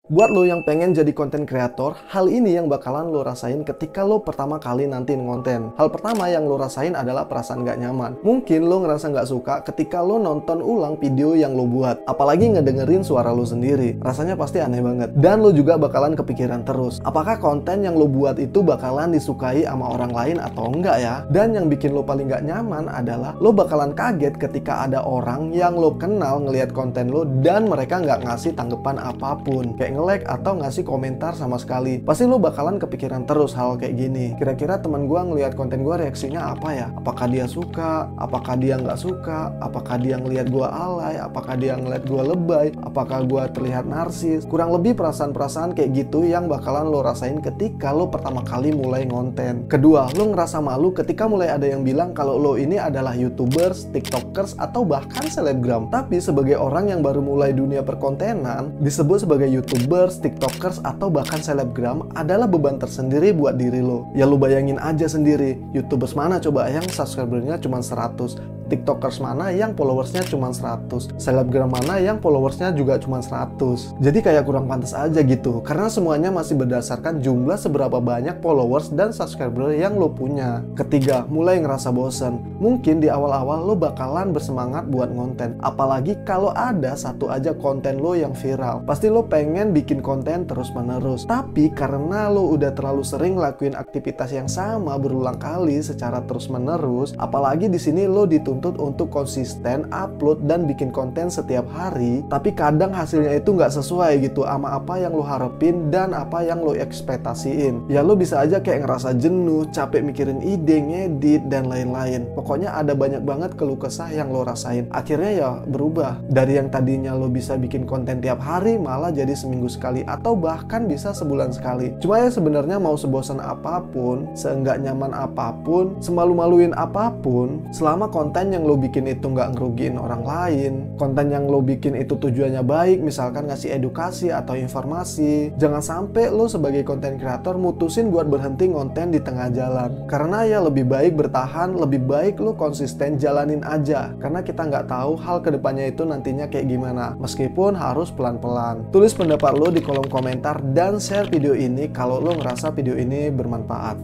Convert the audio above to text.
Buat lo yang pengen jadi konten kreator, hal ini yang bakalan lo rasain ketika lo pertama kali nanti ngonten. Hal pertama yang lo rasain adalah perasaan gak nyaman. Mungkin lo ngerasa gak suka ketika lo nonton ulang video yang lo buat. Apalagi ngedengerin suara lo sendiri. Rasanya pasti aneh banget. Dan lo juga bakalan kepikiran terus. Apakah konten yang lo buat itu bakalan disukai sama orang lain atau enggak ya? Dan yang bikin lo paling gak nyaman adalah lo bakalan kaget ketika ada orang yang lo kenal ngelihat konten lo dan mereka nggak ngasih tanggapan apapun. Kayak nge-like atau ngasih komentar sama sekali. Pasti lo bakalan kepikiran terus hal kayak gini. Kira-kira teman gue ngelihat konten gue reaksinya apa ya? Apakah dia suka? Apakah dia nggak suka? Apakah dia ngelihat gue alay? Apakah dia ngelihat gue lebay? Apakah gue terlihat narsis? Kurang lebih perasaan-perasaan kayak gitu yang bakalan lo rasain ketika lo pertama kali mulai ngonten. Kedua, lo ngerasa malu ketika mulai ada yang bilang kalau lo ini adalah YouTubers, TikTokers, atau bahkan selebgram. Tapi sebagai orang yang baru mulai dunia perkontenan, disebut sebagai YouTubers, TikTokers, atau bahkan selebgram adalah beban tersendiri buat diri lo. Ya lo bayangin aja sendiri, YouTubers mana coba yang subscribernya cuma 100, TikTokers mana yang followersnya cuma 100, selebgram mana yang followersnya juga cuma 100. Jadi kayak kurang pantas aja gitu, karena semuanya masih berdasarkan jumlah seberapa banyak followers dan subscriber yang lo punya. Ketiga, mulai ngerasa bosen. Mungkin di awal-awal lo bakalan bersemangat buat ngonten, apalagi kalau ada satu aja konten lo yang viral. Pasti lo pengen bikin konten terus-menerus. Tapi karena lo udah terlalu sering lakuin aktivitas yang sama berulang kali secara terus-menerus, apalagi di sini lo dituntut untuk konsisten upload dan bikin konten setiap hari, tapi kadang hasilnya itu nggak sesuai gitu sama apa yang lo harapin dan apa yang lo ekspektasiin. Ya lo bisa aja kayak ngerasa jenuh, capek mikirin ide, ngedit, dan lain-lain. Pokoknya ada banyak banget keluh kesah yang lo rasain. Akhirnya ya berubah. Dari yang tadinya lo bisa bikin konten tiap hari, malah jadi seminggu sekali atau bahkan bisa sebulan sekali. Cuma ya sebenarnya mau sebosan apapun, seenggak nyaman apapun, semalu-maluin apapun, selama konten yang lo bikin itu nggak ngerugiin orang lain, konten yang lo bikin itu tujuannya baik, misalkan ngasih edukasi atau informasi, jangan sampai lo sebagai konten kreator mutusin buat berhenti ngonten di tengah jalan. Karena ya lebih baik bertahan, lebih baik lo konsisten jalanin aja, karena kita nggak tahu hal kedepannya itu nantinya kayak gimana, meskipun harus pelan-pelan. Tulis pendapat lo di kolom komentar dan share video ini kalau lo ngerasa video ini bermanfaat.